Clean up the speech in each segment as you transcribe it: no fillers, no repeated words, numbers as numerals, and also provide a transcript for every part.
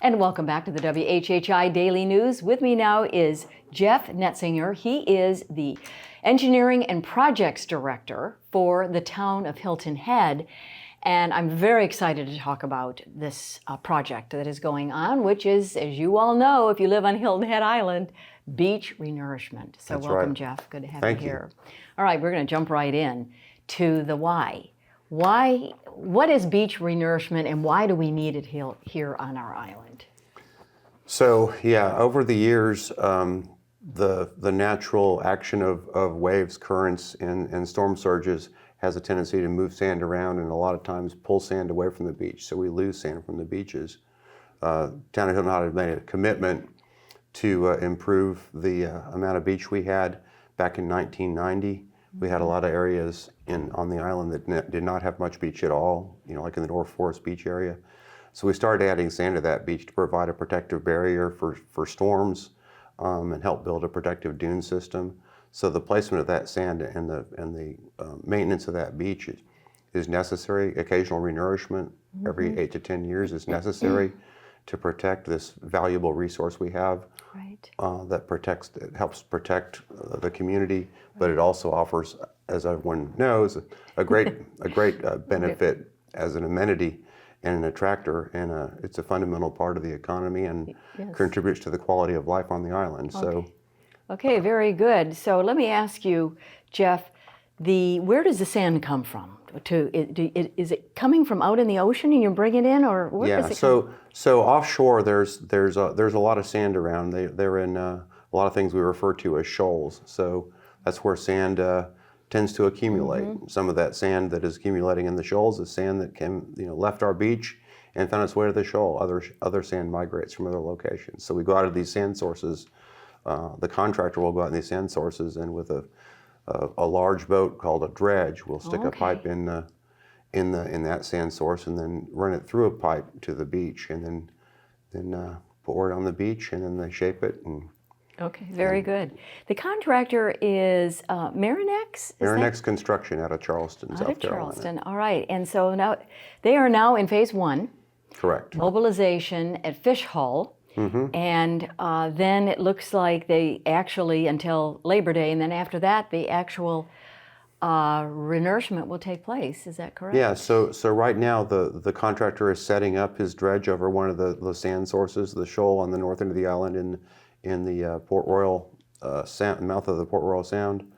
And welcome back to the WHHI Daily News. With me now is Jeff Netzinger. He is the Engineering and Projects Director for the town of Hilton Head. And I'm very excited to talk about this project that is going on, which is, as you all know, if you live on Hilton Head Island, beach renourishment. So That's welcome, right. Jeff. Good to have Thank you here. All right, we're going to jump right in to the why. What is beach renourishment and why do we need it here on our island? So yeah, over the years, the natural action of waves, currents, and storm surges has a tendency to move sand around and a lot of times pull sand away from the beach. So we lose sand from the beaches. Town of Hilton Head made a commitment to improve the amount of beach we had back in 1990. We had a lot of areas on the island that did not have much beach at all, like in the North Forest Beach area. So we started adding sand to that beach to provide a protective barrier for storms and help build a protective dune system. So the placement of that sand and the maintenance of that beach is necessary. Occasional renourishment every 8 to 10 years is necessary to protect this valuable resource we have. Right. That helps protect the community, but it also offers, as everyone knows, a great benefit as an amenity and an attractor, and it's a fundamental part of the economy and contributes to the quality of life on the island. Okay. Okay, very good. So let me ask you, Jeff, where does the sand come from? Is it coming from out in the ocean and you bring it in, or where does it come? So offshore there's a lot of sand around. They're in a lot of things we refer to as shoals. So that's where sand tends to accumulate. Some of that sand that is accumulating in the shoals is sand that left our beach and found its way to the shoal. Other sand migrates from other locations. So we go out of these sand sources. The contractor will go out in these sand sources, and with a large boat called a dredge, we'll stick a pipe in that sand source and then run it through a pipe to the beach, and then pour it on the beach, and then they shape it. Okay, very good. The contractor is Marinex? Marinex Construction out of Charleston, South Carolina. Charleston, all right. And so now they are now in phase 1. Correct. Mobilization at Fish Hull. And then it looks like they actually, until Labor Day, and then after that, the actual renourishment will take place. Is that correct? Yeah, so right now the contractor is setting up his dredge over one of the sand sources, the shoal on the north end of the island in the Port Royal mouth of the Port Royal Sound.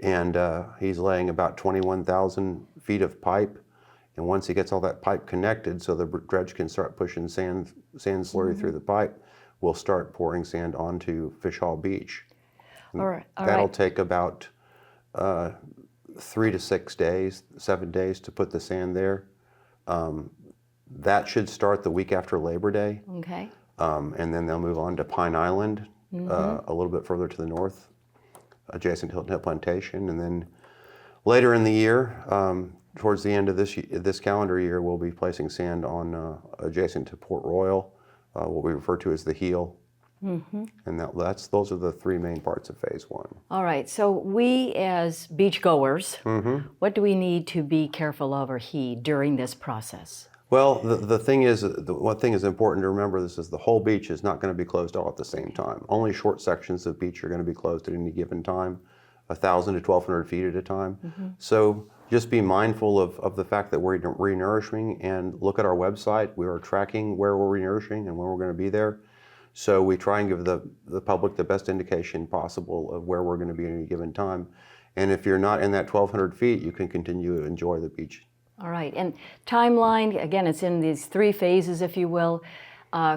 And he's laying about 21,000 feet of pipe. And once he gets all that pipe connected so the dredge can start pushing sand slurry through the pipe, we'll start pouring sand onto Fish Hall Beach. That'll take about 3 to 6 days, 7 days to put the sand there. That should start the week after Labor Day. Okay. And then they'll move on to Pine Island, a little bit further to the north, adjacent to Hilton Head Plantation. And then later in the year, towards the end of this calendar year, we'll be placing sand on adjacent to Port Royal, what we refer to as the heel. And those are the 3 main parts of phase 1. All right, so we as beachgoers, what do we need to be careful of or heed during this process? Well, the thing is, one thing is important to remember, this is the whole beach is not going to be closed all at the same time. Only short sections of beach are going to be closed at any given time, 1,000 to 1,200 feet at a time. So just be mindful of the fact that we're renourishing, and look at our website. We are tracking where we're renourishing and when we're going to be there. So we try and give the public the best indication possible of where we're going to be at any given time. And if you're not in that 1,200 feet, you can continue to enjoy the beach. All right, and timeline, again, it's in these 3 phases, if you will.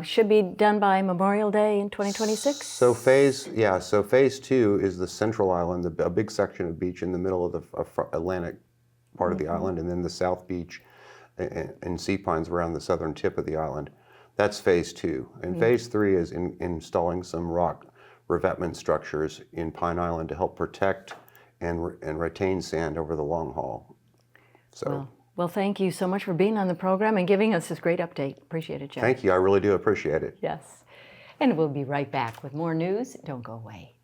Should be done by Memorial Day in 2026? So phase 2 is the central island, a big section of beach in the middle of the Atlantic part of the island, and then the South Beach and sea pines around the southern tip of the island. That's phase 2. And phase 3 is installing some rock revetment structures in Pine Island to help protect and retain sand over the long haul. So. Well, thank you so much for being on the program and giving us this great update. Appreciate it, Jeff. Thank you. I really do appreciate it. Yes. And we'll be right back with more news. Don't go away.